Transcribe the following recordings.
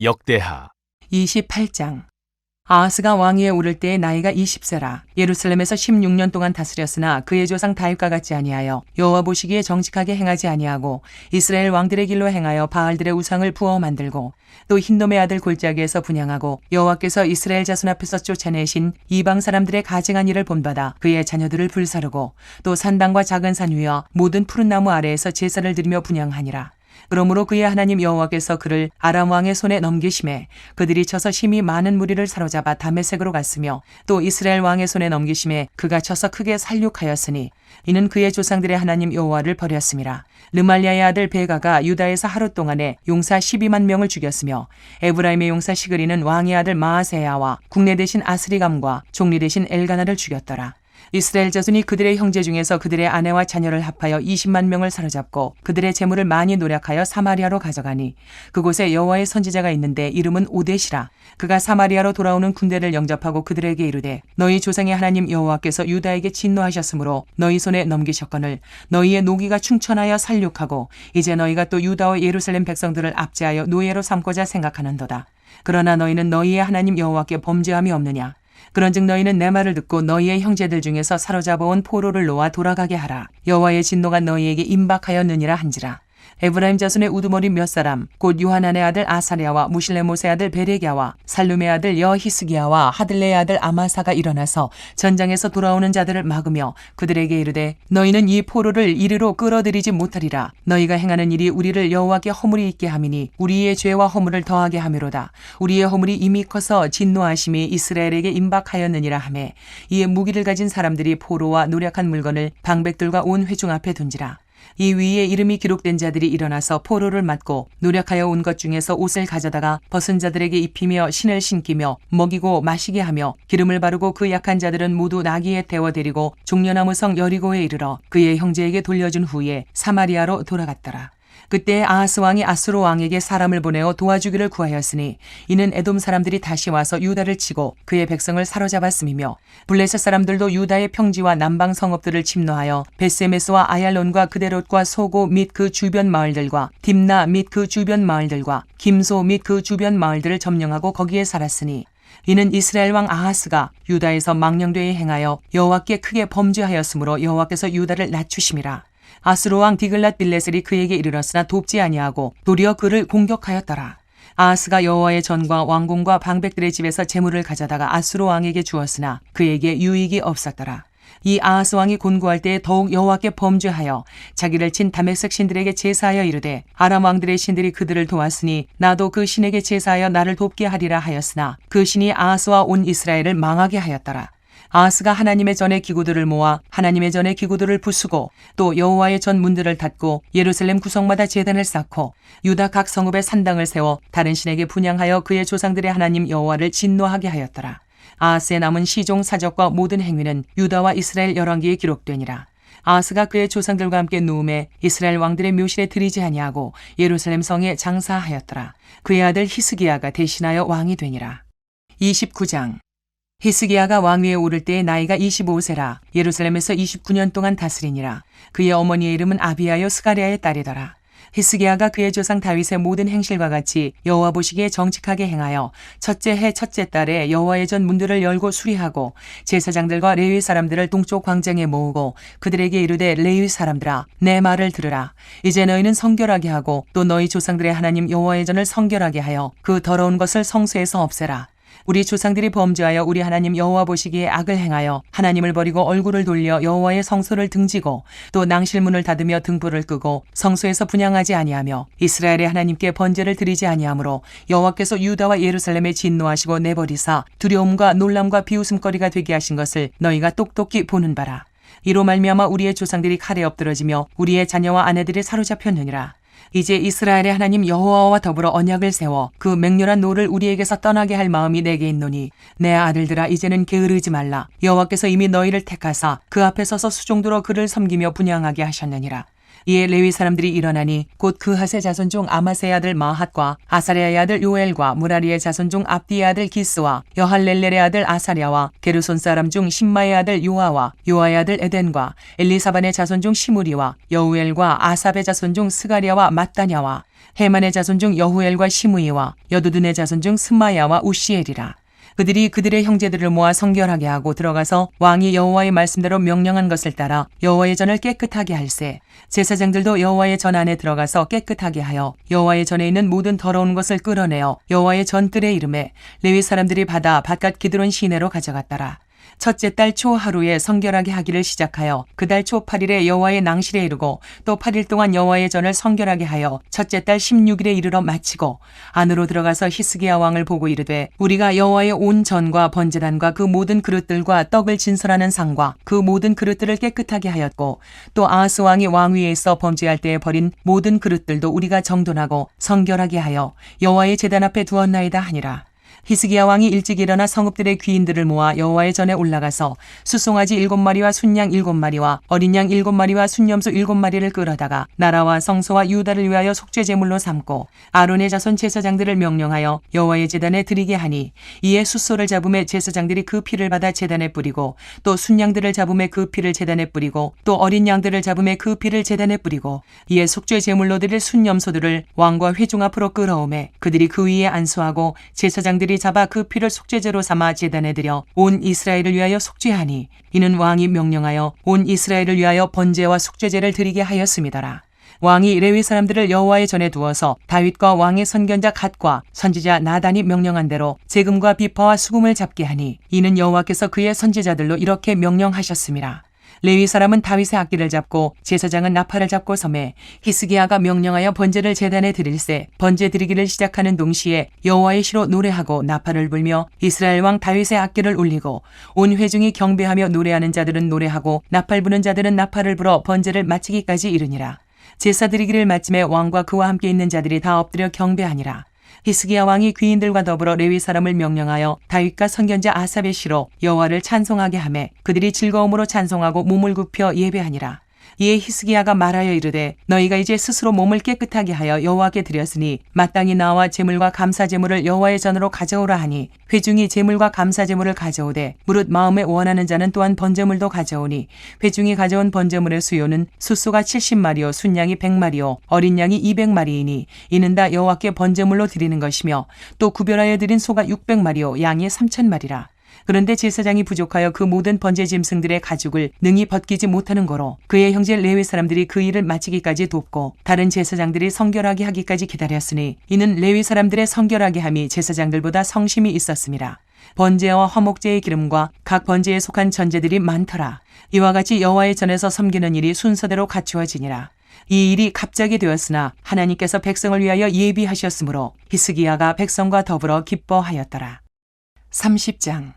역대하 28장. 아하스가 왕위에 오를 때의 나이가 20세라. 예루살렘에서 16년 동안 다스렸으나 그의 조상 다윗과 같지 아니하여 여호와 보시기에 정직하게 행하지 아니하고 이스라엘 왕들의 길로 행하여 바알들의 우상을 부어 만들고 또 흰놈의 아들 골짜기에서 분향하고 여호와께서 이스라엘 자손 앞에서 쫓아내신 이방 사람들의 가증한 일을 본받아 그의 자녀들을 불사르고 또 산당과 작은 산 위와 모든 푸른 나무 아래에서 제사를 드리며 분향하니라. 그러므로 그의 하나님 여호와께서 그를 아람 왕의 손에 넘기심에 그들이 쳐서 심히 많은 무리를 사로잡아 다메섹으로 갔으며 또 이스라엘 왕의 손에 넘기심에 그가 쳐서 크게 살육하였으니 이는 그의 조상들의 하나님 여호와를 버렸음이라. 르말리아의 아들 베가가 유다에서 하루 동안에 용사 12만 명을 죽였으며 에브라임의 용사 시그리는 왕의 아들 마아세야와 국내 대신 아스리감과 종리 대신 엘가나를 죽였더라. 이스라엘 자손이 그들의 형제 중에서 그들의 아내와 자녀를 합하여 20만 명을 사로잡고 그들의 재물을 많이 노력하여 사마리아로 가져가니 그곳에 여호와의 선지자가 있는데 이름은 오뎃이라. 그가 사마리아로 돌아오는 군대를 영접하고 그들에게 이르되 너희 조상의 하나님 여호와께서 유다에게 진노하셨으므로 너희 손에 넘기셨거늘 너희의 노기가 충천하여 살육하고 이제 너희가 또 유다와 예루살렘 백성들을 압제하여 노예로 삼고자 생각하는도다. 그러나 너희는 너희의 하나님 여호와께 범죄함이 없느냐. 그런즉 너희는 내 말을 듣고 너희의 형제들 중에서 사로잡아온 포로를 놓아 돌아가게 하라. 여호와의 진노가 너희에게 임박하였느니라 한지라. 에브라임 자손의 우두머리 몇 사람 곧 요하난의 아들 아사랴와 무실레못의 아들 베레갸와 살룸의 아들 여히스기야와 하들레의 아들 아마사가 일어나서 전장에서 돌아오는 자들을 막으며 그들에게 이르되 너희는 이 포로를 이리로 끌어들이지 못하리라. 너희가 행하는 일이 우리를 여호와께 허물이 있게 함이니 우리의 죄와 허물을 더하게 함이로다. 우리의 허물이 이미 커서 진노하심이 이스라엘에게 임박하였느니라 하매 이에 무기를 가진 사람들이 포로와 노력한 물건을 방백들과 온 회중 앞에 둔지라. 이 위에 이름이 기록된 자들이 일어나서 포로를 맞고 노력하여 온 것 중에서 옷을 가져다가 벗은 자들에게 입히며 신을 신기며 먹이고 마시게 하며 기름을 바르고 그 약한 자들은 모두 나귀에 태워 데리고 종려나무 성 여리고에 이르러 그의 형제에게 돌려준 후에 사마리아로 돌아갔더라. 그때 아하스 왕이 아수르 왕에게 사람을 보내어 도와주기를 구하였으니 이는 에돔 사람들이 다시 와서 유다를 치고 그의 백성을 사로잡았음이며 블레셋 사람들도 유다의 평지와 남방 성읍들을 침노하여 베스메스와 아얄론과 그데롯과 소고 및 그 주변 마을들과 딥나 및 그 주변 마을들과 김소 및 그 주변 마을들을 점령하고 거기에 살았으니 이는 이스라엘 왕 아하스가 유다에서 망령되이 행하여 여호와께 크게 범죄하였으므로 여호와께서 유다를 낮추심이라. 아수르 왕 디글랏 빌레셀이 그에게 이르렀으나 돕지 아니하고 도리어 그를 공격하였더라. 아하스가 여호와의 전과 왕궁과 방백들의 집에서 재물을 가져다가 아수르 왕에게 주었으나 그에게 유익이 없었더라. 이 아하스 왕이 곤고할 때에 더욱 여호와께 범죄하여 자기를 친 다메섹 신들에게 제사하여 이르되 아람 왕들의 신들이 그들을 도왔으니 나도 그 신에게 제사하여 나를 돕게 하리라 하였으나 그 신이 아하스와 온 이스라엘을 망하게 하였더라. 아하스가 하나님의 전의 기구들을 모아 하나님의 전의 기구들을 부수고 또 여호와의 전 문들을 닫고 예루살렘 구성마다 제단을 쌓고 유다 각 성읍에 산당을 세워 다른 신에게 분향하여 그의 조상들의 하나님 여호와를 진노하게 하였더라. 아하스의 남은 시종 사적과 모든 행위는 유다와 이스라엘 열왕기에 기록되니라. 아하스가 그의 조상들과 함께 누움에 이스라엘 왕들의 묘실에 들이지 아니하고 예루살렘 성에 장사하였더라. 그의 아들 히스기야가 대신하여 왕이 되니라. 29장. 히스기야가 왕위에 오를 때의 나이가 25세라. 예루살렘에서 29년 동안 다스리니라. 그의 어머니의 이름은 아비야요 스가랴의 딸이더라. 히스기야가 그의 조상 다윗의 모든 행실과 같이 여호와 보시기에 정직하게 행하여 첫째 해 첫째 달에 여호와의 전 문들을 열고 수리하고 제사장들과 레위 사람들을 동쪽 광장에 모으고 그들에게 이르되 레위 사람들아 내 말을 들으라. 이제 너희는 성결하게 하고 또 너희 조상들의 하나님 여호와의 전을 성결하게 하여 그 더러운 것을 성소에서 없애라. 우리 조상들이 범죄하여 우리 하나님 여호와 보시기에 악을 행하여 하나님을 버리고 얼굴을 돌려 여호와의 성소를 등지고 또 낭실문을 닫으며 등불을 끄고 성소에서 분향하지 아니하며 이스라엘의 하나님께 번제를 드리지 아니하므로 여호와께서 유다와 예루살렘에 진노하시고 내버리사 두려움과 놀람과 비웃음거리가 되게 하신 것을 너희가 똑똑히 보는 바라. 이로 말미암아 우리의 조상들이 칼에 엎드러지며 우리의 자녀와 아내들이 사로잡혔느니라. 이제 이스라엘의 하나님 여호와와 더불어 언약을 세워 그 맹렬한 노를 우리에게서 떠나게 할 마음이 내게 있노니 내 아들들아 이제는 게으르지 말라. 여호와께서 이미 너희를 택하사 그 앞에 서서 수종들어 그를 섬기며 분향하게 하셨느니라. 이에 레위 사람들이 일어나니 곧 그핫의 자손 중 아마세의 아들 마핫과 아사랴의 아들 요엘과 무라리의 자손 중 압디의 아들 기스와 여할렐렐의 아들 아사랴와 게르손 사람 중 심마의 아들 요아와 요아의 아들 에덴과 엘리사반의 자손 중 시무리와 여우엘과 아삽의 자손 중 스가랴와 mat다냐와 헤만의 자손 중 여후엘과 시므이와 여두둔의 자손 중 스마야와 우시엘이라. 그들이 그들의 형제들을 모아 성결하게 하고 들어가서 왕이 여호와의 말씀대로 명령한 것을 따라 여호와의 전을 깨끗하게 할세. 제사장들도 여호와의 전 안에 들어가서 깨끗하게 하여 여호와의 전에 있는 모든 더러운 것을 끌어내어 여호와의 전뜰의 이름에 레위 사람들이 받아 바깥 기드론 시내로 가져갔더라. 첫째 달 초 하루에 성결하게 하기를 시작하여 그 달 초 8일에 여호와의 낭실에 이르고 또 8일 동안 여호와의 전을 성결하게 하여 첫째 달 16일에 이르러 마치고 안으로 들어가서 히스기야 왕을 보고 이르되 우리가 여호와의 온 전과 번제단과 그 모든 그릇들과 떡을 진설하는 상과 그 모든 그릇들을 깨끗하게 하였고 또 아하스 왕이 왕위에 있어 범죄할 때에 버린 모든 그릇들도 우리가 정돈하고 성결하게 하여 여호와의 제단 앞에 두었나이다 하니라. 히스기야 왕이 일찍 일어나 성읍들의 귀인들을 모아 여호와의 전에 올라가서 수송아지 7마리와 순양 7마리와 어린 양 7마리와 순염소 7마리를 끌어다가 나라와 성소와 유다를 위하여 속죄 제물로 삼고 아론의 자손 제사장들을 명령하여 여호와의 제단에 드리게 하니 이에 숫소를 잡음에 제사장들이 그 피를 받아 제단에 뿌리고 또 순양들을 잡음에 그 피를 제단에 뿌리고 또 어린 양들을 잡음에 그 피를 제단에 뿌리고 이에 속죄 제물로 드릴 순염소들을 왕과 회중 앞으로 끌어오매 그들이 그 위에 안수하고 제사장들이 잡아 그 피를 속죄제로 삼아 제단에 드려 온 이스라엘을 위하여 속죄하니 이는 왕이 명령하여 온 이스라엘을 위하여 번제와 속죄제를 드리게 하였음이더라. 왕이 레위 사람들을 여호와의 전에 두어서 다윗과 왕의 선견자 갓과 선지자 나단이 명령한 대로 재금과 비파와 수금을 잡게 하니 이는 여호와께서 그의 선지자들로 이렇게 명령하셨음이라. 레위 사람은 다윗의 악기를 잡고 제사장은 나팔을 잡고 섬에 히스기야가 명령하여 번제를 제단에 드릴세 번제 드리기를 시작하는 동시에 여호와의 시로 노래하고 나팔을 불며 이스라엘 왕 다윗의 악기를 울리고 온 회중이 경배하며 노래하는 자들은 노래하고 나팔 부는 자들은 나팔을 불어 번제를 마치기까지 이르니라. 제사 드리기를 마침에 왕과 그와 함께 있는 자들이 다 엎드려 경배하니라. 히스기야 왕이 귀인들과 더불어 레위 사람을 명령하여 다윗과 선견자 아삽의 시로 여호와를 찬송하게 하매 그들이 즐거움으로 찬송하고 몸을 굽혀 예배하니라. 이에 히스기야가 말하여 이르되 너희가 이제 스스로 몸을 깨끗하게 하여 여호와께 드렸으니 마땅히 나와 제물과 감사 제물을 여호와의 전으로 가져오라 하니 회중이 제물과 감사 제물을 가져오되 무릇 마음에 원하는 자는 또한 번제물도 가져오니 회중이 가져온 번제물의 수요는 숫소가 70마리요 순양이 100마리요 어린 양이 200마리이니 이는 다 여호와께 번제물로 드리는 것이며 또 구별하여 드린 소가 600마리요 양이 3000마리라. 그런데 제사장이 부족하여 그 모든 번제 짐승들의 가죽을 능히 벗기지 못하는 거로 그의 형제 레위 사람들이 그 일을 마치기까지 돕고 다른 제사장들이 성결하게 하기까지 기다렸으니 이는 레위 사람들의 성결하게 함이 제사장들보다 성심이 있었습니다. 번제와 화목제의 기름과 각 번제에 속한 전제들이 많더라. 이와 같이 여호와의 전에서 섬기는 일이 순서대로 갖추어지니라. 이 일이 갑자기 되었으나 하나님께서 백성을 위하여 예비하셨으므로 히스기야가 백성과 더불어 기뻐하였더라. 30장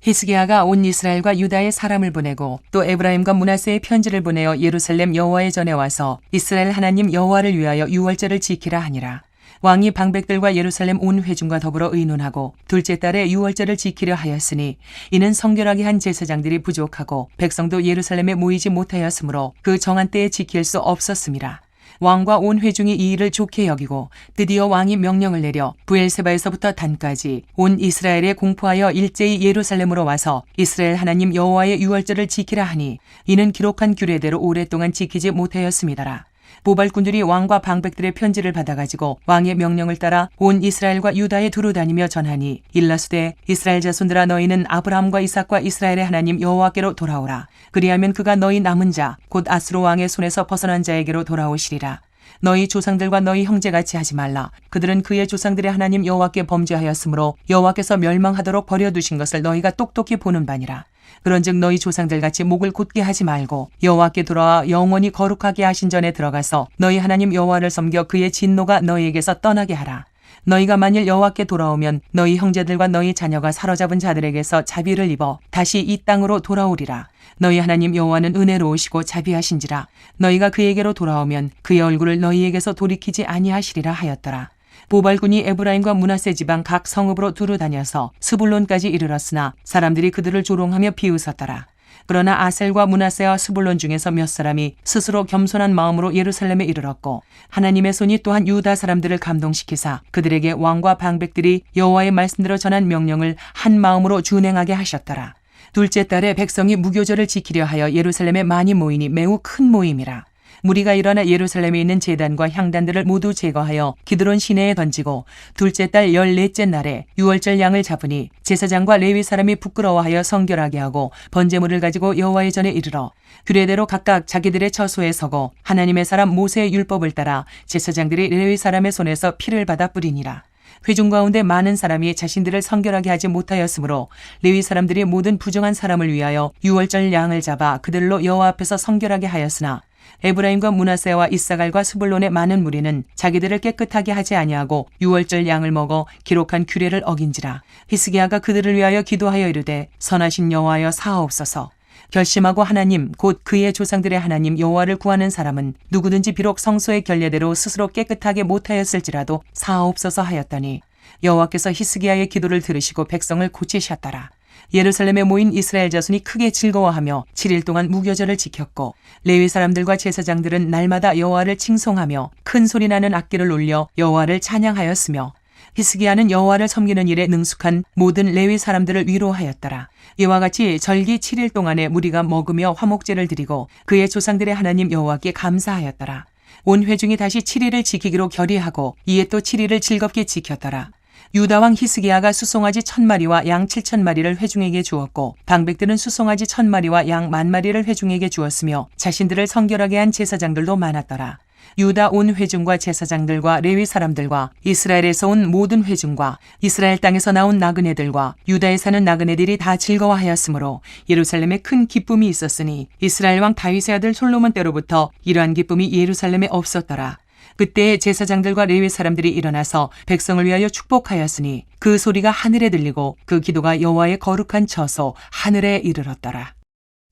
히스기야가 온 이스라엘과 유다의 사람을 보내고 또 에브라임과 므낫세의 편지를 보내어 예루살렘 여호와의 전에 와서 이스라엘 하나님 여호와를 위하여 유월절을 지키라 하니라. 왕이 방백들과 예루살렘 온 회중과 더불어 의논하고 둘째 달에 유월절을 지키려 하였으니 이는 성결하게 한 제사장들이 부족하고 백성도 예루살렘에 모이지 못하였으므로 그 정한 때에 지킬 수 없었음이라. 왕과 온 회중이 이 일을 좋게 여기고 드디어 왕이 명령을 내려 브엘세바에서부터 단까지 온 이스라엘에 공포하여 일제히 예루살렘으로 와서 이스라엘 하나님 여호와의 유월절을 지키라 하니 이는 기록한 규례대로 오랫동안 지키지 못하였음이더라. 보발꾼들이 왕과 방백들의 편지를 받아가지고 왕의 명령을 따라 온 이스라엘과 유다에 두루 다니며 전하니 일러스되 이스라엘 자손들아 너희는 아브라함과 이삭과 이스라엘의 하나님 여호와께로 돌아오라. 그리하면 그가 너희 남은 자 곧 아수르 왕의 손에서 벗어난 자에게로 돌아오시리라. 너희 조상들과 너희 형제같이 하지 말라. 그들은 그의 조상들의 하나님 여호와께 범죄하였으므로 여호와께서 멸망하도록 버려두신 것을 너희가 똑똑히 보는 바니라. 그런즉 너희 조상들같이 목을 곧게 하지 말고 여호와께 돌아와 영원히 거룩하게 하신 전에 들어가서 너희 하나님 여호와를 섬겨 그의 진노가 너희에게서 떠나게 하라. 너희가 만일 여호와께 돌아오면 너희 형제들과 너희 자녀가 사로잡은 자들에게서 자비를 입어 다시 이 땅으로 돌아오리라. 너희 하나님 여호와는 은혜로우시고 자비하신지라. 너희가 그에게로 돌아오면 그의 얼굴을 너희에게서 돌이키지 아니하시리라 하였더라. 보발군이 에브라임과 므낫세 지방 각 성읍으로 두루 다녀서 스불론까지 이르렀으나 사람들이 그들을 조롱하며 비웃었더라. 그러나 아셀과 므낫세와 스불론 중에서 몇 사람이 스스로 겸손한 마음으로 예루살렘에 이르렀고 하나님의 손이 또한 유다 사람들을 감동시키사 그들에게 왕과 방백들이 여호와의 말씀대로 전한 명령을 한 마음으로 준행하게 하셨더라. 둘째 달에 백성이 무교절을 지키려 하여 예루살렘에 많이 모이니 매우 큰 모임이라. 무리가 일어나 예루살렘에 있는 제단과 향단들을 모두 제거하여 기드론 시내에 던지고 둘째 달 14째 날에 유월절 양을 잡으니 제사장과 레위 사람이 부끄러워하여 성결하게 하고 번제물을 가지고 여호와의 전에 이르러 규례대로 각각 자기들의 처소에 서고 하나님의 사람 모세의 율법을 따라 제사장들이 레위 사람의 손에서 피를 받아 뿌리니라. 회중 가운데 많은 사람이 자신들을 성결하게 하지 못하였으므로 레위 사람들이 모든 부정한 사람을 위하여 유월절 양을 잡아 그들로 여호와 앞에서 성결하게 하였으나 에브라임과 므낫세와 이사갈과 스불론의 많은 무리는 자기들을 깨끗하게 하지 아니하고 유월절 양을 먹어 기록한 규례를 어긴지라. 히스기야가 그들을 위하여 기도하여 이르되 선하신 여호와여 사하옵소서. 결심하고 하나님 곧 그의 조상들의 하나님 여호와를 구하는 사람은 누구든지 비록 성소의 결례대로 스스로 깨끗하게 못하였을지라도 사하옵소서 하였더니 여호와께서 히스기야의 기도를 들으시고 백성을 고치셨더라. 예루살렘에 모인 이스라엘 자손이 크게 즐거워하며 7일 동안 무교절을 지켰고 레위 사람들과 제사장들은 날마다 여호와를 칭송하며 큰 소리 나는 악기를 울려 여호와를 찬양하였으며 히스기야는 여호와를 섬기는 일에 능숙한 모든 레위 사람들을 위로하였더라. 이와 같이 절기 7일 동안에 무리가 먹으며 화목제를 드리고 그의 조상들의 하나님 여호와께 감사하였더라. 온 회중이 다시 7일을 지키기로 결의하고 이에 또 7일을 즐겁게 지켰더라. 유다 왕 히스기야가 수송아지 1000마리와 양 7000마리를 회중에게 주었고 방백들은 수송아지 1000마리와 양 10,000마리를 회중에게 주었으며 자신들을 성결하게 한 제사장들도 많았더라. 유다 온 회중과 제사장들과 레위 사람들과 이스라엘에서 온 모든 회중과 이스라엘 땅에서 나온 나그네들과 유다에 사는 나그네들이 다 즐거워하였으므로 예루살렘에 큰 기쁨이 있었으니 이스라엘 왕 다윗의 아들 솔로몬 때로부터 이러한 기쁨이 예루살렘에 없었더라. 그때 제사장들과 레위 사람들이 일어나서 백성을 위하여 축복하였으니 그 소리가 하늘에 들리고 그 기도가 여호와의 거룩한 처소 하늘에 이르렀더라.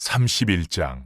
31장.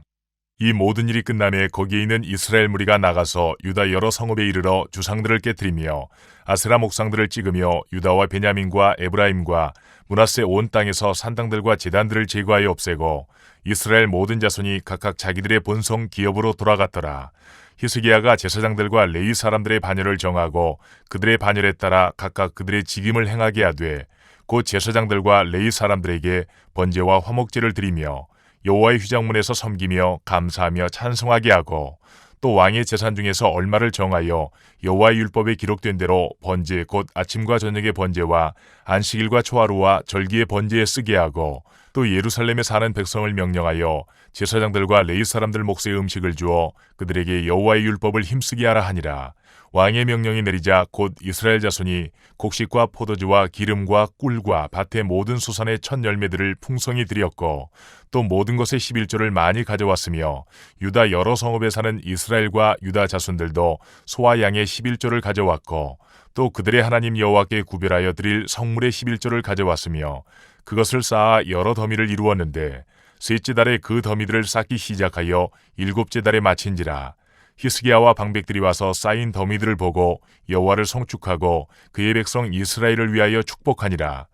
이 모든 일이 끝남에 거기에 있는 이스라엘 무리가 나가서 유다 여러 성읍에 이르러 주상들을 깨뜨리며 아세라 목상들을 찍으며 유다와 베냐민과 에브라임과 므낫세 온 땅에서 산당들과 제단들을 제거하여 없애고 이스라엘 모든 자손이 각각 자기들의 본성 기업으로 돌아갔더라. 히스기야가 제사장들과 레위 사람들의 반열을 정하고 그들의 반열에 따라 각각 그들의 직임을 행하게 하되 곧 제사장들과 레위 사람들에게 번제와 화목제를 드리며 여호와의 휘장문에서 섬기며 감사하며 찬송하게 하고 또 왕의 재산 중에서 얼마를 정하여 여호와의 율법에 기록된 대로 번제 곧 아침과 저녁의 번제와 안식일과 초하루와 절기의 번제에 쓰게 하고 또 예루살렘에 사는 백성을 명령하여 제사장들과 레위 사람들 몫의 음식을 주어 그들에게 여호와의 율법을 힘쓰게 하라 하니라. 왕의 명령이 내리자 곧 이스라엘 자손이 곡식과 포도주와 기름과 꿀과 밭의 모든 수산의 첫 열매들을 풍성히 드렸고 또 모든 것의 11조를 많이 가져왔으며 유다 여러 성읍에 사는 이스라엘과 유다 자손들도 소와 양의 11조를 가져왔고 또 그들의 하나님 여호와께 구별하여 드릴 성물의 11조를 가져왔으며 그것을 쌓아 여러 더미를 이루었는데 셋째 달에 그 더미들을 쌓기 시작하여 일곱째 달에 마친지라. 히스기야와 방백들이 와서 쌓인 더미들을 보고 여호와를 송축하고 그의 백성 이스라엘을 위하여 축복하니라.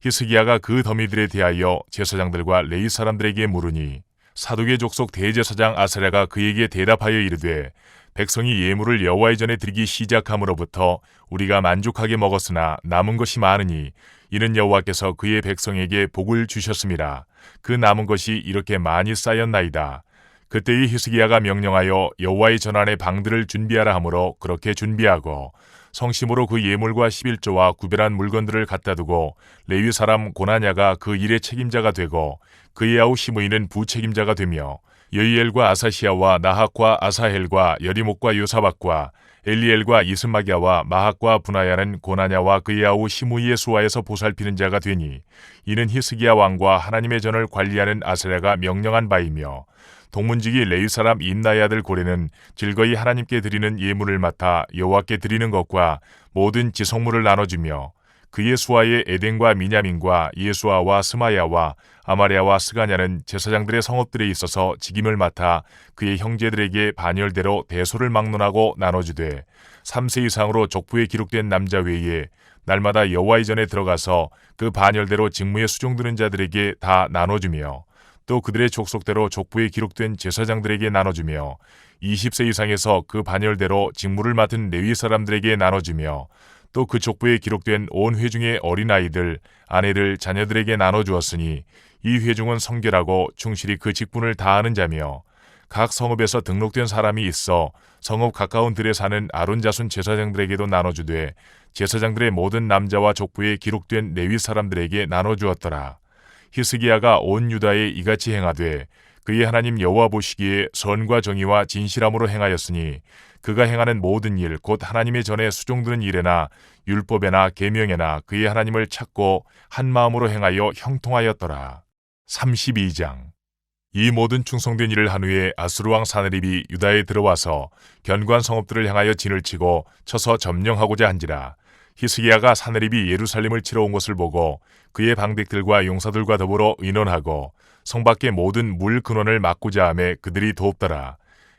히스기야가 그 더미들에 대하여 제사장들과 레위 사람들에게 물으니 사독의 족속 대제사장 아사랴가 그에게 대답하여 이르되 백성이 예물을 여호와의 전에 드리기 시작함으로부터 우리가 만족하게 먹었으나 남은 것이 많으니 이는 여호와께서 그의 백성에게 복을 주셨음이라. 그 남은 것이 이렇게 많이 쌓였나이다. 그때의 히스기야가 명령하여 여호와의 전안의 방들을 준비하라 하므로 그렇게 준비하고 성심으로 그 예물과 11조와 구별한 물건들을 갖다 두고 레위 사람 고나냐가 그 일의 책임자가 되고 그의 아우 시므이는 부책임자가 되며 여이엘과 아사시아와 나학과 아사헬과 여리목과 요사박과 엘리엘과 이스마기야와 마학과 분하야는 고나냐와 그의 아우 시므이의 수하에서 보살피는 자가 되니 이는 히스기야 왕과 하나님의 전을 관리하는 아사랴가 명령한 바이며 동문지기 레위 사람 임나의 아들 고레는 즐거이 하나님께 드리는 예물을 맡아 여호와께 드리는 것과 모든 지성물을 나눠주며 그의 수하의 에덴과 미냐민과 예수아와 스마야와 아마랴와 스가냐는 제사장들의 성읍들에 있어서 직임을 맡아 그의 형제들에게 반열대로 대소를 막론하고 나눠주되 3세 이상으로 족부에 기록된 남자 외에 날마다 여호와의 전에 들어가서 그 반열대로 직무에 수종드는 자들에게 다 나눠주며 또 그들의 족속대로 족부에 기록된 제사장들에게 나눠주며 20세 이상에서 그 반열대로 직무를 맡은 레위 사람들에게 나눠주며 또 그 족부에 기록된 온 회중의 어린아이들, 아내들, 자녀들에게 나눠주었으니 이 회중은 성결하고 충실히 그 직분을 다하는 자며 각 성읍에서 등록된 사람이 있어 성읍 가까운 들에 사는 아론 자손 제사장들에게도 나눠주되 제사장들의 모든 남자와 족부에 기록된 레위 사람들에게 나눠주었더라. 히스기야가 온 유다에 이같이 행하되 그의 하나님 여호와 보시기에 선과 정의와 진실함으로 행하였으니 그가 행하는 모든 일 곧 하나님의 전에 수종드는 일에나 율법에나 계명에나 그의 하나님을 찾고 한 마음으로 행하여 형통하였더라. 32장. 이 모든 충성된 일을 한 후에 아수르 왕 사느립이 유다에 들어와서 견고한 성읍들을 향하여 진을 치고 쳐서 점령하고자 한지라. 히스기야가 사느립이 예루살렘을 치러 온 것을 보고 그의 방백들과 용사들과 더불어 의논하고 성 밖의 모든 물 근원을 막고자 하매 그들이 돕더라.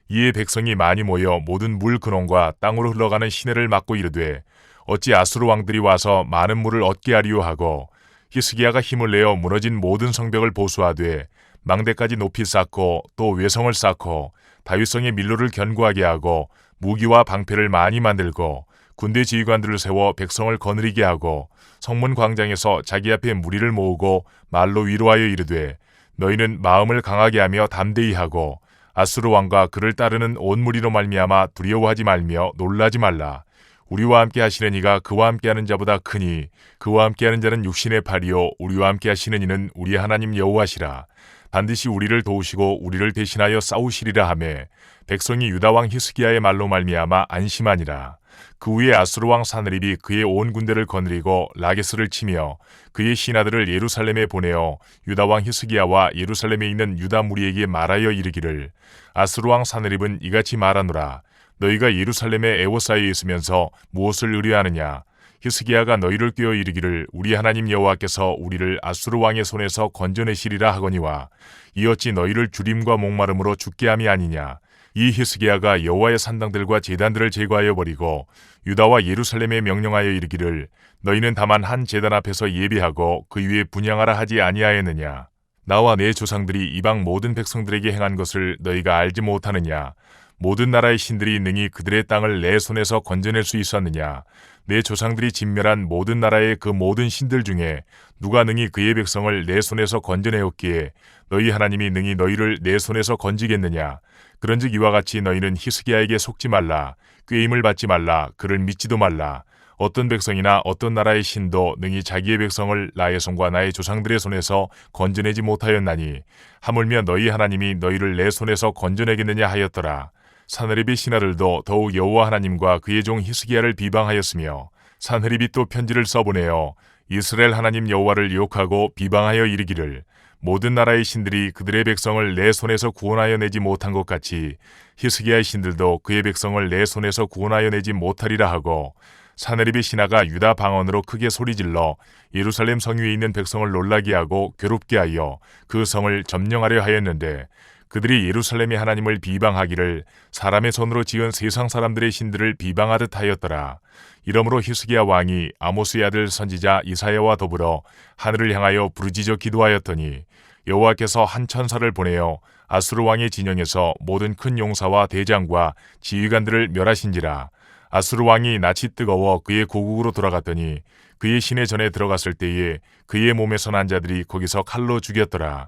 이에 백성이 많이 모여 모든 물 근원과 땅으로 흘러가는 시내를 막고 이르되 어찌 아수르 왕들이 와서 많은 물을 얻게 하리요 하고 히스기야가 힘을 내어 무너진 모든 성벽을 보수하되 망대까지 높이 쌓고 또 외성을 쌓고 다윗성의 밀로를 견고하게 하고 무기와 방패를 많이 만들고 군대 지휘관들을 세워 백성을 거느리게 하고 성문 광장에서 자기 앞에 무리를 모으고 말로 위로하여 이르되 너희는 마음을 강하게 하며 담대히 하고 아수르 왕과 그를 따르는 온 무리로 말미암아 두려워하지 말며 놀라지 말라. 우리와 함께 하시는 이가 그와 함께하는 자보다 크니 그와 함께하는 자는 육신의 팔이요 우리와 함께 하시는 이는 우리 하나님 여호와시라. 반드시 우리를 도우시고 우리를 대신하여 싸우시리라 하매 백성이 유다 왕 히스기야의 말로 말미암아 안심하니라. 그 후에 아수르 왕 사느립이 그의 온 군대를 거느리고 라게스를 치며 그의 신하들을 예루살렘에 보내어 유다 왕 히스기야와 예루살렘에 있는 유다 무리에게 말하여 이르기를 아수르 왕 사느립은 이같이 말하노라. 너희가 예루살렘에 에워싸여 있으면서 무엇을 의뢰하느냐? 히스기야가 너희를 꾀어 이르기를 우리 하나님 여호와께서 우리를 아수르 왕의 손에서 건져내시리라 하거니와 이 어찌 너희를 주림과 목마름으로 죽게 함이 아니냐? 이 히스기야가 여호와의 산당들과 제단들을 제거하여 버리고 유다와 예루살렘에 명령하여 이르기를 너희는 다만 한 제단 앞에서 예배하고 그 위에 분향하라 하지 아니하였느냐? 나와 내 조상들이 이방 모든 백성들에게 행한 것을 너희가 알지 못하느냐? 모든 나라의 신들이 능히 그들의 땅을 내 손에서 건져낼 수 있었느냐? 내 조상들이 진멸한 모든 나라의 그 모든 신들 중에 누가 능히 그의 백성을 내 손에서 건져내었기에 너희 하나님이 능히 너희를 내 손에서 건지겠느냐? 그런즉 이와 같이 너희는 히스기야에게 속지 말라. 꾀임을 받지 말라. 그를 믿지도 말라. 어떤 백성이나 어떤 나라의 신도 능히 자기의 백성을 나의 손과 나의 조상들의 손에서 건져내지 못하였나니 하물며 너희 하나님이 너희를 내 손에서 건져내겠느냐 하였더라. 사느립의 신하들도 더욱 여호와 하나님과 그의 종 히스기야를 비방하였으며 사느립이 또 편지를 써보내어 이스라엘 하나님 여호와를 욕하고 비방하여 이르기를 모든 나라의 신들이 그들의 백성을 내 손에서 구원하여 내지 못한 것 같이 히스기야의 신들도 그의 백성을 내 손에서 구원하여 내지 못하리라 하고 사느립의 신하가 유다 방언으로 크게 소리질러 예루살렘 성 위에 있는 백성을 놀라게 하고 괴롭게 하여 그 성을 점령하려 하였는데 그들이 예루살렘의 하나님을 비방하기를 사람의 손으로 지은 세상 사람들의 신들을 비방하듯 하였더라. 이러므로 히스기야 왕이 아모스의 아들 선지자 이사야와 더불어 하늘을 향하여 부르짖어 기도하였더니 여호와께서 한 천사를 보내어 아수르 왕의 진영에서 모든 큰 용사와 대장과 지휘관들을 멸하신지라. 아수르 왕이 낯이 뜨거워 그의 고국으로 돌아갔더니 그의 시내 전에 들어갔을 때에 그의 몸에서 난 자들이 거기서 칼로 죽였더라.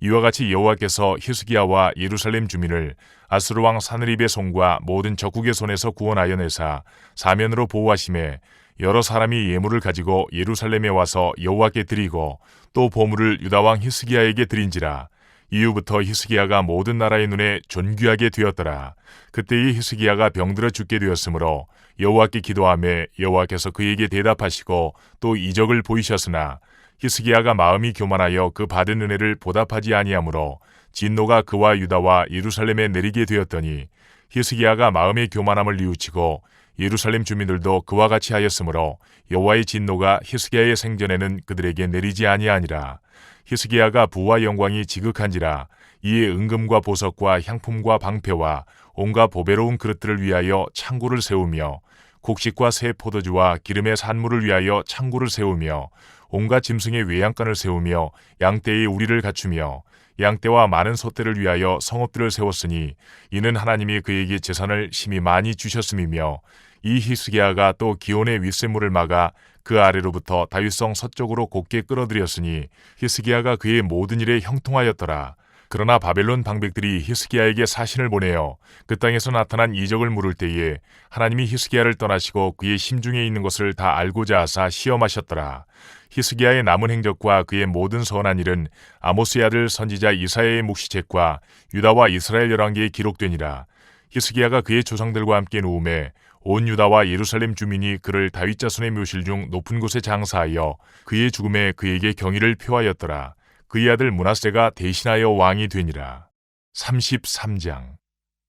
이와 같이 여호와께서 히스기야와 예루살렘 주민을 아수르 왕 사느립의 손과 모든 적국의 손에서 구원하여 내사 사면으로 보호하심에 여러 사람이 예물을 가지고 예루살렘에 와서 여호와께 드리고 또 보물을 유다 왕 히스기야에게 드린지라. 이후부터 히스기야가 모든 나라의 눈에 존귀하게 되었더라. 그때에 히스기야가 병들어 죽게 되었으므로 여호와께 기도하매 여호와께서 그에게 대답하시고 또 이적을 보이셨으나 히스기야가 마음이 교만하여 그 받은 은혜를 보답하지 아니하므로 진노가 그와 유다와 예루살렘에 내리게 되었더니 히스기야가 마음의 교만함을 뉘우치고 예루살렘 주민들도 그와 같이 하였으므로 여호와의 진노가 히스기야의 생전에는 그들에게 내리지 아니하니라. 히스기야가 부와 영광이 지극한지라. 이에 은금과 보석과 향품과 방패와 온갖 보배로운 그릇들을 위하여 창고를 세우며 곡식과 새 포도주와 기름의 산물을 위하여 창고를 세우며 온갖 짐승의 외양간을 세우며 양떼의 우리를 갖추며 양떼와 많은 소떼를 위하여 성읍들을 세웠으니 이는 하나님이 그에게 재산을 심히 많이 주셨음이며 이 히스기야가 또 기온의 윗샘물을 막아 그 아래로부터 다윗성 서쪽으로 곱게 끌어들였으니 히스기야가 그의 모든 일에 형통하였더라. 그러나 바벨론 방백들이 히스기야에게 사신을 보내어 그 땅에서 나타난 이적을 물을 때에 하나님이 히스기야를 떠나시고 그의 심중에 있는 것을 다 알고자 하사 시험하셨더라. 히스기야의 남은 행적과 그의 모든 선한 일은 아모스의 아들 선지자 이사야의 묵시책과 유다와 이스라엘 열왕기에 기록되니라. 히스기야가 그의 조상들과 함께 누움에 온 유다와 예루살렘 주민이 그를 다윗 자손의 묘실 중 높은 곳에 장사하여 그의 죽음에 그에게 경의를 표하였더라. 그의 아들 므낫세가 대신하여 왕이 되니라. 33장.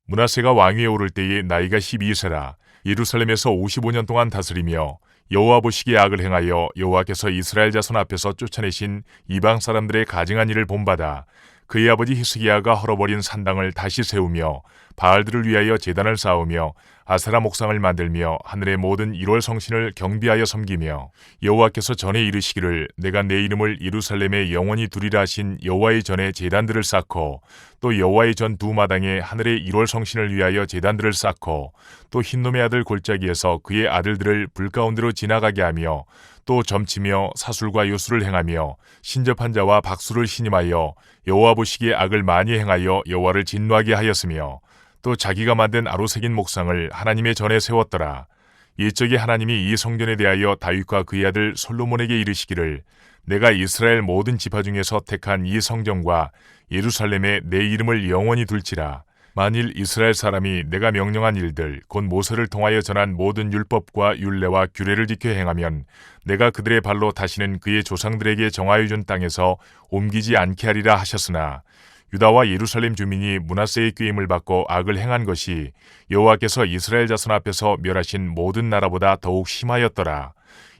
므낫세가 왕위에 오를 때에 나이가 12세라. 예루살렘에서 55년 동안 다스리며 여호와 보시기에 악을 행하여 여호와께서 이스라엘 자손 앞에서 쫓아내신 이방 사람들의 가증한 일을 본받아 그의 아버지 히스기야가 헐어버린 산당을 다시 세우며 바알들을 위하여 제단을 쌓으며 아세라 목상을 만들며 하늘의 모든 1월 성신을 경비하여 섬기며 여호와께서 전에 이르시기를 내가 내 이름을 예루살렘에 영원히 두리라 하신 여호와의 전에 제단들을 쌓고 또 여호와의 전 두 마당에 하늘의 1월 성신을 위하여 제단들을 쌓고 또 흰놈의 아들 골짜기에서 그의 아들들을 불 가운데로 지나가게 하며 또 점치며 사술과 요술을 행하며 신접한 자와 박수를 신임하여 여호와 보시기에 악을 많이 행하여 여호와를 진노하게 하였으며 또 자기가 만든 아로새긴 목상을 하나님의 전에 세웠더라. 이적에 하나님이 이 성전에 대하여 다윗과 그의 아들 솔로몬에게 이르시기를 내가 이스라엘 모든 지파 중에서 택한 이 성전과 예루살렘에 내 이름을 영원히 둘지라. 만일 이스라엘 사람이 내가 명령한 일들 곧 모세를 통하여 전한 모든 율법과 율례와 규례를 지켜 행하면 내가 그들의 발로 다시는 그의 조상들에게 정하여 준 땅에서 옮기지 않게 하리라 하셨으나 유다와 예루살렘 주민이 므낫세의 꾀임을 받고 악을 행한 것이 여호와께서 이스라엘 자손 앞에서 멸하신 모든 나라보다 더욱 심하였더라.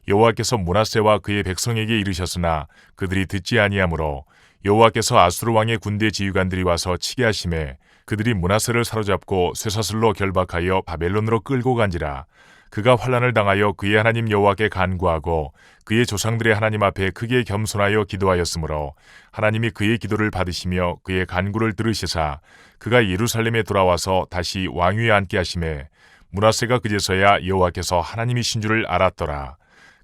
여호와께서 므낫세와 그의 백성에게 이르셨으나 그들이 듣지 아니하므로 여호와께서 아수르 왕의 군대 지휘관들이 와서 치게 하심에 그들이 므낫세를 사로잡고 쇠사슬로 결박하여 바벨론으로 끌고 간지라. 그가 환난을 당하여 그의 하나님 여호와께 간구하고 그의 조상들의 하나님 앞에 크게 겸손하여 기도하였으므로 하나님이 그의 기도를 받으시며 그의 간구를 들으시사 그가 예루살렘에 돌아와서 다시 왕위에 앉게 하심에 므낫세가 그제서야 여호와께서 하나님이신 줄을 알았더라.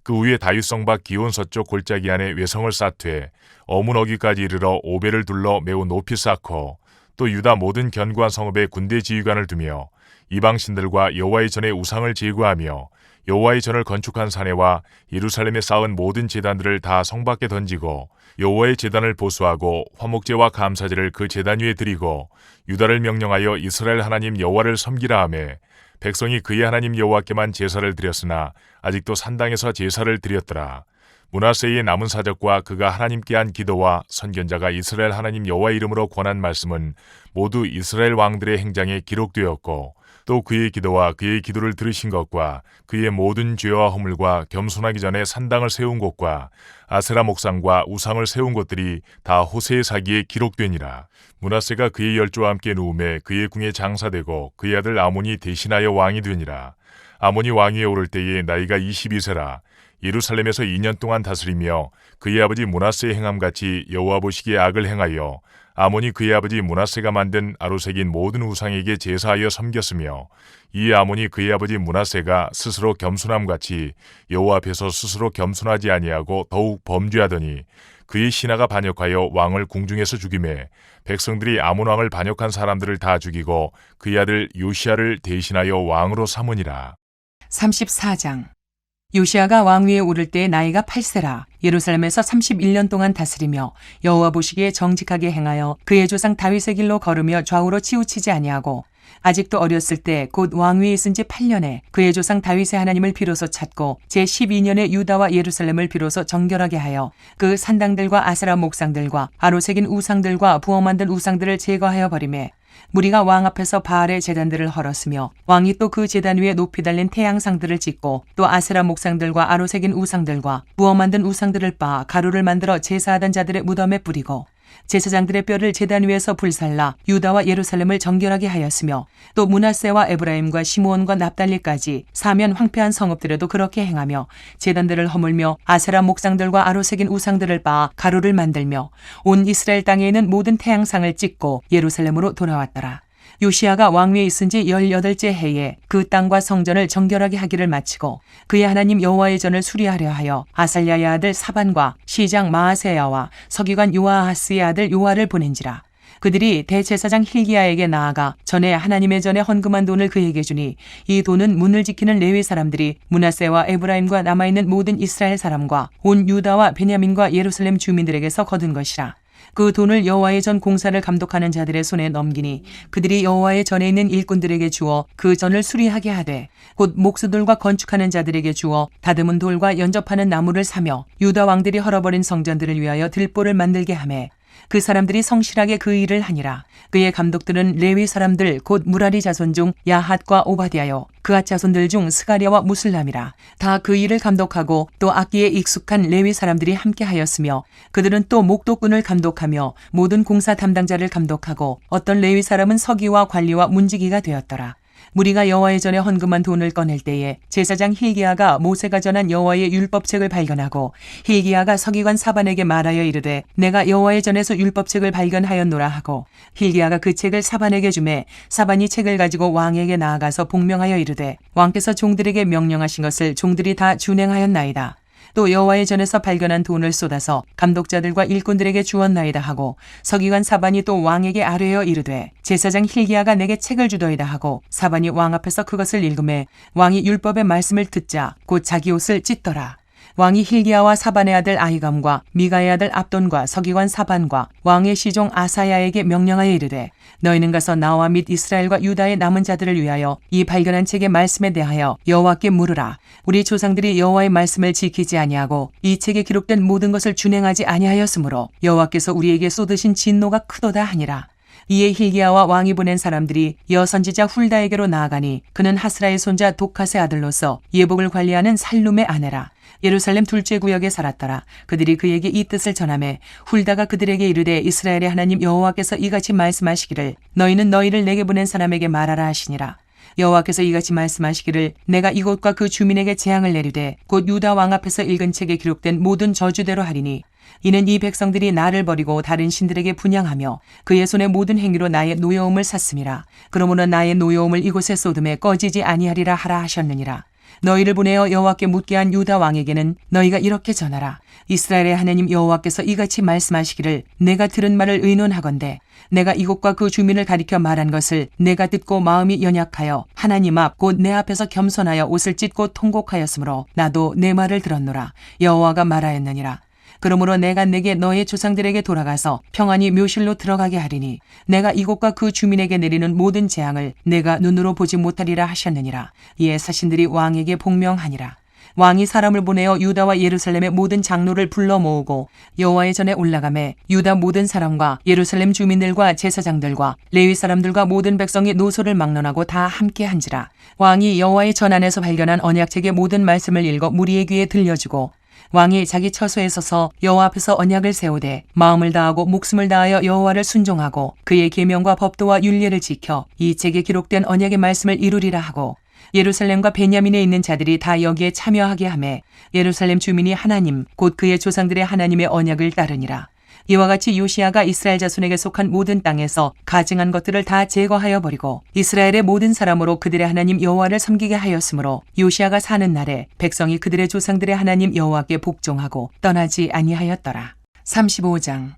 그 후에 다윗성 밖 기온 서쪽 골짜기 안에 외성을 쌓되 어문어기까지 이르러 오벨을 둘러 매우 높이 쌓고 또 유다 모든 견고한 성읍에 군대 지휘관을 두며 이방신들과 여호와의 전에 우상을 제거하며 여호와의 전을 건축한 사내와 예루살렘에 쌓은 모든 제단들을 다 성 밖에 던지고 여호와의 제단을 보수하고 화목제와 감사제를 그 제단 위에 드리고 유다를 명령하여 이스라엘 하나님 여호와를 섬기라 하매 백성이 그의 하나님 여호와께만 제사를 드렸으나 아직도 산당에서 제사를 드렸더라. 므낫세의 남은 사적과 그가 하나님께 한 기도와 선견자가 이스라엘 하나님 여호와 이름으로 권한 말씀은 모두 이스라엘 왕들의 행장에 기록되었고 또 그의 기도와 그의 기도를 들으신 것과 그의 모든 죄와 허물과 겸손하기 전에 산당을 세운 곳과 아세라 목상과 우상을 세운 곳들이 다 호세의 사기에 기록되니라. 므낫세가 그의 열조와 함께 누움에 그의 궁에 장사되고 그의 아들 아몬이 대신하여 왕이 되니라. 아몬이 왕위에 오를 때에 나이가 22세라. 예루살렘에서 2년 동안 다스리며 그의 아버지 므낫세의 행함같이 여호와 보시기에 악을 행하여 아몬이 그의 아버지 므낫세가 만든 아로새긴 모든 우상에게 제사하여 섬겼으며 이 아몬이 그의 아버지 므낫세가 스스로 겸손함같이 여호와 앞에서 스스로 겸손하지 아니하고 더욱 범죄하더니 그의 신하가 반역하여 왕을 궁중에서 죽이매 백성들이 아몬 왕을 반역한 사람들을 다 죽이고 그의 아들 요시야를 대신하여 왕으로 삼으니라. 34장. 요시야가 왕위에 오를 때 나이가 8세라. 예루살렘에서 31년 동안 다스리며 여호와 보시기에 정직하게 행하여 그의 조상 다윗의 길로 걸으며 좌우로 치우치지 아니하고 아직도 어렸을 때 곧 왕위에 있은 지 8년에 그의 조상 다윗의 하나님을 비로소 찾고 제12년에 유다와 예루살렘을 비로소 정결하게 하여 그 산당들과 아세라 목상들과 아로새긴 우상들과 부어 만든 우상들을 제거하여 버리매 무리가 왕 앞에서 바알의 제단들을 헐었으며 왕이 또 그 제단 위에 높이 달린 태양상들을 짓고 또 아세라 목상들과 아로새긴 우상들과 부어 만든 우상들을 빻아 가루를 만들어 제사하던 자들의 무덤에 뿌리고 제사장들의 뼈를 제단 위에서 불살라 유다와 예루살렘을 정결하게 하였으며 또 므낫세와 에브라임과 시므온과 납달리까지 사면 황폐한 성읍들에도 그렇게 행하며 제단들을 허물며 아세라 목상들과 아로새긴 우상들을 빻아 가루를 만들며 온 이스라엘 땅에 있는 모든 태양상을 찍고 예루살렘으로 돌아왔더라. 요시야가 왕위에 있은 지 18째 해에 그 땅과 성전을 정결하게 하기를 마치고 그의 하나님 여호와의 전을 수리하려 하여 아살랴의 아들 사반과 시장 마아세야와 서기관 요아하스의 아들 요아를 보낸지라. 그들이 대제사장 힐기야에게 나아가 전에 하나님의 전에 헌금한 돈을 그에게 주니 이 돈은 문을 지키는 레위 사람들이 므낫세와 에브라임과 남아있는 모든 이스라엘 사람과 온 유다와 베냐민과 예루살렘 주민들에게서 거둔 것이라. 그 돈을 여호와의 전 공사를 감독하는 자들의 손에 넘기니 그들이 여호와의 전에 있는 일꾼들에게 주어 그 전을 수리하게 하되 곧 목수들과 건축하는 자들에게 주어 다듬은 돌과 연접하는 나무를 사며 유다 왕들이 헐어버린 성전들을 위하여 들보를 만들게 하매 그 사람들이 성실하게 그 일을 하니라. 그의 감독들은 레위 사람들 곧 무라리 자손 중 야핫과 오바디아요 그앗 자손들 중 스가랴와 무슬람이라. 다 그 일을 감독하고 또 악기에 익숙한 레위 사람들이 함께하였으며 그들은 또 목도꾼을 감독하며 모든 공사 담당자를 감독하고 어떤 레위 사람은 서기와 관리와 문지기가 되었더라. 무리가 여호와의 전에 헌금한 돈을 꺼낼 때에 제사장 힐기야가 모세가 전한 여호와의 율법책을 발견하고 힐기야가 서기관 사반에게 말하여 이르되 내가 여호와의 전에서 율법책을 발견하였노라 하고 힐기야가 그 책을 사반에게 주매 사반이 책을 가지고 왕에게 나아가서 복명하여 이르되 왕께서 종들에게 명령하신 것을 종들이 다 준행하였나이다. 또 여호와의 전에서 발견한 돈을 쏟아서 감독자들과 일꾼들에게 주었나이다 하고 서기관 사반이 또 왕에게 아뢰어 이르되 제사장 힐기야가 내게 책을 주더이다 하고 사반이 왕 앞에서 그것을 읽음에 왕이 율법의 말씀을 듣자 곧 자기 옷을 찢더라. 왕이 힐기야와 사반의 아들 아히감과 미가의 아들 압돈과 서기관 사반과 왕의 시종 아사야에게 명령하여 이르되 너희는 가서 나와 및 이스라엘과 유다의 남은 자들을 위하여 이 발견한 책의 말씀에 대하여 여호와께 물으라. 우리 조상들이 여호와의 말씀을 지키지 아니하고 이 책에 기록된 모든 것을 준행하지 아니하였으므로 여호와께서 우리에게 쏟으신 진노가 크도다 하니라. 이에 힐기야와 왕이 보낸 사람들이 여선지자 훌다에게로 나아가니 그는 하스라의 손자 독핫의 아들로서 예복을 관리하는 살룸의 아내라. 예루살렘 둘째 구역에 살았더라. 그들이 그에게 이 뜻을 전하매 훌다가 그들에게 이르되 이스라엘의 하나님 여호와께서 이같이 말씀하시기를 너희는 너희를 내게 보낸 사람에게 말하라 하시니라. 여호와께서 이같이 말씀하시기를 내가 이곳과 그 주민에게 재앙을 내리되 곧 유다 왕 앞에서 읽은 책에 기록된 모든 저주대로 하리니 이는 이 백성들이 나를 버리고 다른 신들에게 분향하며 그의 손의 모든 행위로 나의 노여움을 샀음이라. 그러므로 나의 노여움을 이곳에 쏟음에 꺼지지 아니하리라 하라 하셨느니라. 너희를 보내어 여호와께 묻게 한 유다 왕에게는 너희가 이렇게 전하라. 이스라엘의 하나님 여호와께서 이같이 말씀하시기를 내가 들은 말을 의논하건대 내가 이곳과 그 주민을 가리켜 말한 것을 내가 듣고 마음이 연약하여 하나님 앞 곧 내 앞에서 겸손하여 옷을 찢고 통곡하였으므로 나도 내 말을 들었노라. 여호와가 말하였느니라. 그러므로 내가 내게 너의 조상들에게 돌아가서 평안히 묘실로 들어가게 하리니 내가 이곳과 그 주민에게 내리는 모든 재앙을 내가 눈으로 보지 못하리라 하셨느니라. 이에 사신들이 왕에게 복명하니라. 왕이 사람을 보내어 유다와 예루살렘의 모든 장로를 불러 모으고 여호와의 전에 올라가매 유다 모든 사람과 예루살렘 주민들과 제사장들과 레위 사람들과 모든 백성이 노소를 막론하고 다 함께한지라. 왕이 여호와의 전 안에서 발견한 언약책의 모든 말씀을 읽어 무리의 귀에 들려주고 왕이 자기 처소에 서서 여호와 앞에서 언약을 세우되 마음을 다하고 목숨을 다하여 여호와를 순종하고 그의 계명과 법도와 율례를 지켜 이 책에 기록된 언약의 말씀을 이루리라 하고 예루살렘과 베냐민에 있는 자들이 다 여기에 참여하게 하매 예루살렘 주민이 하나님 곧 그의 조상들의 하나님의 언약을 따르니라. 이와 같이 요시야가 이스라엘 자손에게 속한 모든 땅에서 가증한 것들을 다 제거하여 버리고 이스라엘의 모든 사람으로 그들의 하나님 여호와를 섬기게 하였으므로 요시야가 사는 날에 백성이 그들의 조상들의 하나님 여호와께 복종하고 떠나지 아니하였더라. 35장.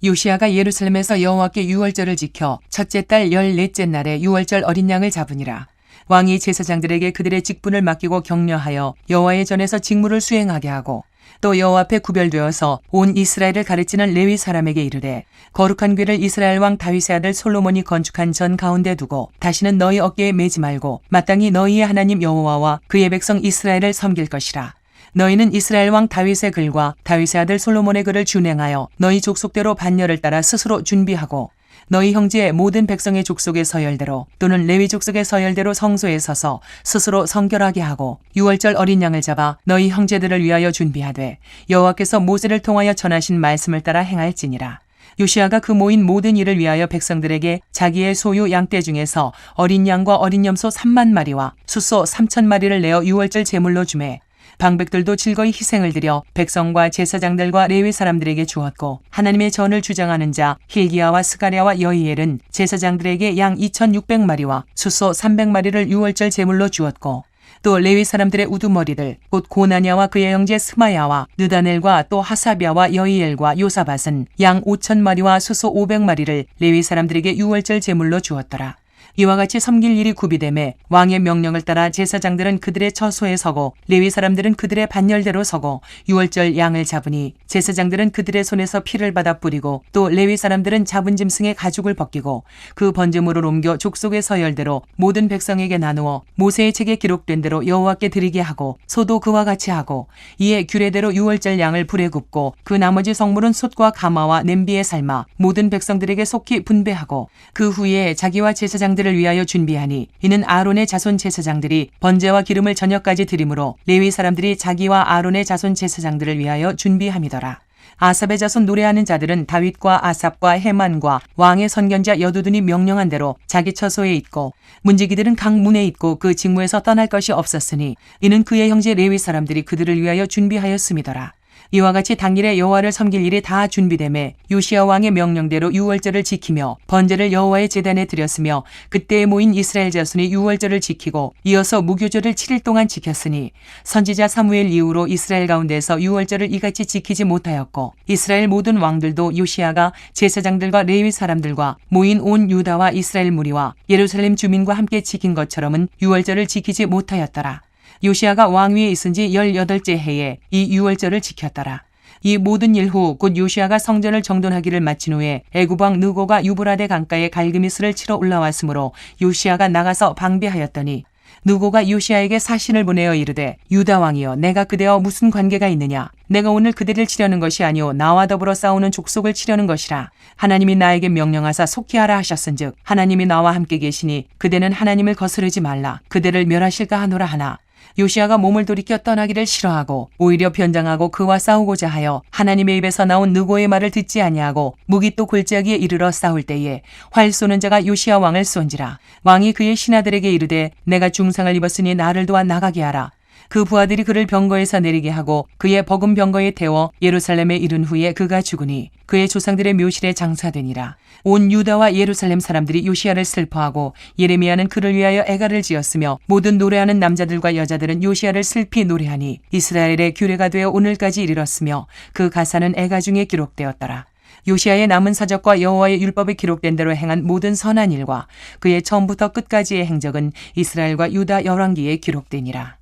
요시야가 예루살렘에서 여호와께 유월절을 지켜 첫째 달 14째 날에 유월절 어린 양을 잡으니라. 왕이 제사장들에게 그들의 직분을 맡기고 격려하여 여호와의 전에서 직무를 수행하게 하고 또 여호와 앞에 구별되어서 온 이스라엘을 가르치는 레위 사람에게 이르되 거룩한 궤를 이스라엘 왕 다윗의 아들 솔로몬이 건축한 전 가운데 두고 다시는 너희 어깨에 매지 말고 마땅히 너희의 하나님 여호와와 그의 백성 이스라엘을 섬길 것이라. 너희는 이스라엘 왕 다윗의 글과 다윗의 아들 솔로몬의 글을 준행하여 너희 족속대로 반열을 따라 스스로 준비하고 너희 형제의 모든 백성의 족속의 서열대로 또는 레위 족속의 서열대로 성소에 서서 스스로 성결하게 하고 유월절 어린 양을 잡아 너희 형제들을 위하여 준비하되 여호와께서 모세를 통하여 전하신 말씀을 따라 행할지니라. 요시야가 그 모인 모든 일을 위하여 백성들에게 자기의 소유 양떼 중에서 어린 양과 어린 염소 3만 마리와 숫소 3천 마리를 내어 유월절 제물로 주매 방백들도 즐거이 희생을 드려 백성과 제사장들과 레위 사람들에게 주었고 하나님의 전을 주장하는 자 힐기야와 스가랴와 여이엘은 제사장들에게 양 2,600마리와 숫소 300마리를 유월절 제물로 주었고 또 레위 사람들의 우두머리들 곧 고나냐와 그의 형제 스마야와 느다넬과 또 하사비아와 여이엘과 요사밧은 양 5,000마리와 수소 500마리를 레위 사람들에게 유월절 제물로 주었더라. 이와 같이 섬길 일이 구비되매 왕의 명령을 따라 제사장들은 그들의 처소에 서고 레위 사람들은 그들의 반열대로 서고 유월절 양을 잡으니 제사장들은 그들의 손에서 피를 받아 뿌리고 또 레위 사람들은 잡은 짐승의 가죽을 벗기고 그 번제물을 옮겨 족속의 서열대로 모든 백성에게 나누어 모세의 책에 기록된 대로 여호와께 드리게 하고 소도 그와 같이 하고 이에 규례대로 유월절 양을 불에 굽고 그 나머지 성물은 솥과 가마와 냄비에 삶아 모든 백성들에게 속히 분배하고 그 후에 자기와 제사장들을 위하여 준비하니 이는 아론의 자손 제사장들이 번제와 기름을 저녁까지 드림으로 레위 사람들이 자기와 아론의 자손 제사장들을 위하여 준비함이더라. 아삽의 자손 노래하는 자들은 다윗과 아삽과 헤만과 왕의 선견자 여두둔이 명령한 대로 자기 처소에 있고 문지기들은 각 문에 있고 그 직무에서 떠날 것이 없었으니 이는 그의 형제 레위 사람들이 그들을 위하여 준비하였음이더라. 이와 같이 당일에 여호와를 섬길 일이 다 준비되매 요시야 왕의 명령대로 유월절을 지키며 번제를 여호와의 제단에 드렸으며 그때에 모인 이스라엘 자손이 유월절을 지키고 이어서 무교절을 7일 동안 지켰으니 선지자 사무엘 이후로 이스라엘 가운데서 유월절을 이같이 지키지 못하였고 이스라엘 모든 왕들도 요시야가 제사장들과 레위 사람들과 모인 온 유다와 이스라엘 무리와 예루살렘 주민과 함께 지킨 것처럼은 유월절을 지키지 못하였더라. 요시야가 왕위에 있은 지 18째 해에 이 유월절을 지켰더라. 이 모든 일 후 곧 요시야가 성전을 정돈하기를 마친 후에 애굽 왕 느고가 유브라데 강가에 갈그미스를 치러 올라왔으므로 요시야가 나가서 방비하였더니 느고가 요시야에게 사신을 보내어 이르되 유다 왕이여 내가 그대와 무슨 관계가 있느냐 내가 오늘 그대를 치려는 것이 아니오 나와 더불어 싸우는 족속을 치려는 것이라 하나님이 나에게 명령하사 속히 하라 하셨은즉 하나님이 나와 함께 계시니 그대는 하나님을 거스르지 말라 그대를 멸하실까 하노라 하나 요시야가 몸을 돌이켜 떠나기를 싫어하고 오히려 변장하고 그와 싸우고자 하여 하나님의 입에서 나온 느고의 말을 듣지 아니하고 무기 또 골짜기에 이르러 싸울 때에 활 쏘는 자가 요시야 왕을 쏜지라 왕이 그의 신하들에게 이르되 내가 중상을 입었으니 나를 도와 나가게 하라. 그 부하들이 그를 병거에서 내리게 하고 그의 버금 병거에 태워 예루살렘에 이른 후에 그가 죽으니 그의 조상들의 묘실에 장사되니라. 온 유다와 예루살렘 사람들이 요시야를 슬퍼하고 예레미야는 그를 위하여 애가를 지었으며 모든 노래하는 남자들과 여자들은 요시야를 슬피 노래하니 이스라엘의 규례가 되어 오늘까지 이르렀으며 그 가사는 애가 중에 기록되었더라. 요시야의 남은 사적과 여호와의 율법에 기록된 대로 행한 모든 선한 일과 그의 처음부터 끝까지의 행적은 이스라엘과 유다 열왕기에 기록되니라.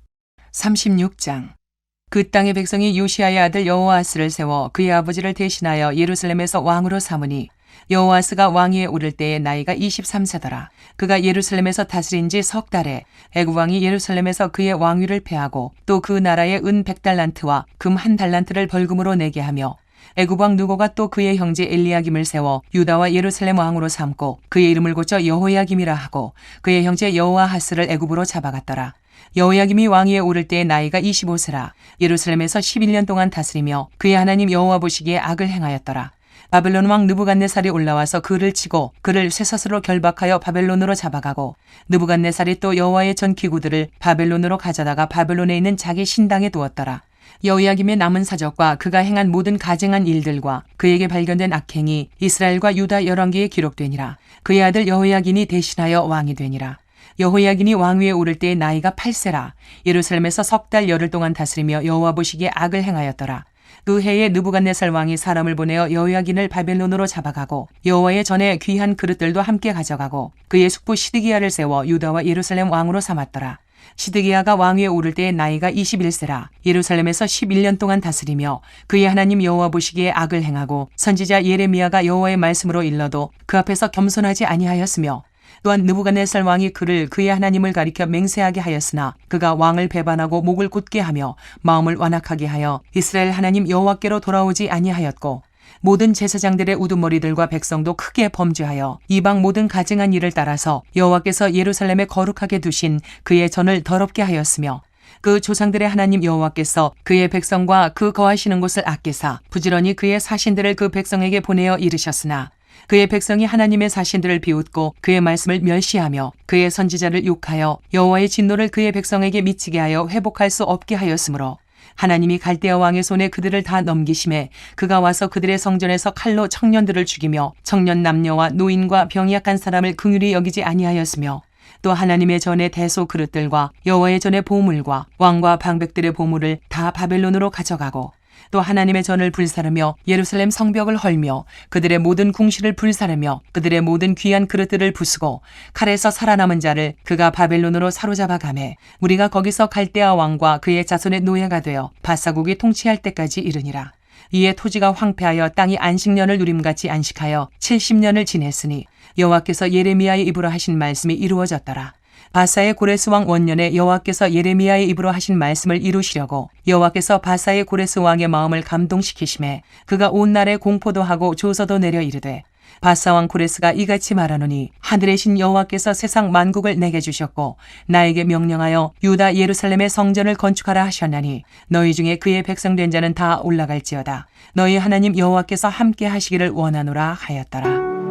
36장. 그 땅의 백성이 요시야의 아들 여호아스를 세워 그의 아버지를 대신하여 예루살렘에서 왕으로 삼으니 여호아스가 왕위에 오를 때의 나이가 23세더라. 그가 예루살렘에서 다스린 지 석 달에 애굽 왕이 예루살렘에서 그의 왕위를 폐하고 또 그 나라에 은 100달란트와 금 1달란트를 벌금으로 내게 하며 애굽 왕 느고가 또 그의 형제 엘리야김을 세워 유다와 예루살렘 왕으로 삼고 그의 이름을 고쳐 여호야김이라 하고 그의 형제 여호아하스를 애굽으로 잡아갔더라. 여호야김이 왕위에 오를 때의 나이가 25세라. 예루살렘에서 11년 동안 다스리며 그의 하나님 여호와 보시기에 악을 행하였더라. 바벨론 왕 느부갓네살이 올라와서 그를 치고 그를 쇠사슬로 결박하여 바벨론으로 잡아가고 느부갓네살이 또 여호와의 전 기구들을 바벨론으로 가져다가 바벨론에 있는 자기 신당에 두었더라. 여호야김의 남은 사적과 그가 행한 모든 가증한 일들과 그에게 발견된 악행이 이스라엘과 유다 열왕기에 기록되니라. 그의 아들 여호야긴이 대신하여 왕이 되니라. 여호야긴이 왕위에 오를 때의 나이가 8세라. 예루살렘에서 석 달 열흘 동안 다스리며 여호와 보시기에 악을 행하였더라. 그 해에 느부갓네살 왕이 사람을 보내어 여호야긴을 바벨론으로 잡아가고 여호와의 전에 귀한 그릇들도 함께 가져가고 그의 숙부 시드기야를 세워 유다와 예루살렘 왕으로 삼았더라. 시드기야가 왕위에 오를 때의 나이가 21세라. 예루살렘에서 11년 동안 다스리며 그의 하나님 여호와 보시기에 악을 행하고 선지자 예레미야가 여호와의 말씀으로 일러도 그 앞에서 겸손하지 아니하였으며 또한 느부갓네살 왕이 그를 그의 하나님을 가리켜 맹세하게 하였으나 그가 왕을 배반하고 목을 굳게 하며 마음을 완악하게 하여 이스라엘 하나님 여호와께로 돌아오지 아니하였고 모든 제사장들의 우두머리들과 백성도 크게 범죄하여 이방 모든 가증한 일을 따라서 여호와께서 예루살렘에 거룩하게 두신 그의 전을 더럽게 하였으며 그 조상들의 하나님 여호와께서 그의 백성과 그 거하시는 곳을 아끼사 부지런히 그의 사신들을 그 백성에게 보내어 이르셨으나 그의 백성이 하나님의 사신들을 비웃고 그의 말씀을 멸시하며 그의 선지자를 욕하여 여호와의 진노를 그의 백성에게 미치게 하여 회복할 수 없게 하였으므로 하나님이 갈대아 왕의 손에 그들을 다 넘기심에 그가 와서 그들의 성전에서 칼로 청년들을 죽이며 청년 남녀와 노인과 병이 약한 사람을 긍휼히 여기지 아니하였으며 또 하나님의 전의 대소 그릇들과 여호와의 전의 보물과 왕과 방백들의 보물을 다 바벨론으로 가져가고 또 하나님의 전을 불사르며 예루살렘 성벽을 헐며 그들의 모든 궁실을 불사르며 그들의 모든 귀한 그릇들을 부수고 칼에서 살아남은 자를 그가 바벨론으로 사로잡아 가매 우리가 거기서 갈대아 왕과 그의 자손의 노예가 되어 바사국이 통치할 때까지 이르니라. 이에 토지가 황폐하여 땅이 안식년을 누림같이 안식하여 70년을 지냈으니 여호와께서 예레미야의 입으로 하신 말씀이 이루어졌더라. 바사의 고레스 왕 원년에 여호와께서 예레미야의 입으로 하신 말씀을 이루시려고 여호와께서 바사의 고레스 왕의 마음을 감동시키심에 그가 온 날에 공포도 하고 조서도 내려 이르되 바사 왕 고레스가 이같이 말하노니 하늘의 신 여호와께서 세상 만국을 내게 주셨고 나에게 명령하여 유다 예루살렘의 성전을 건축하라 하셨나니 너희 중에 그의 백성 된 자는 다 올라갈지어다. 너희 하나님 여호와께서 함께 하시기를 원하노라 하였더라.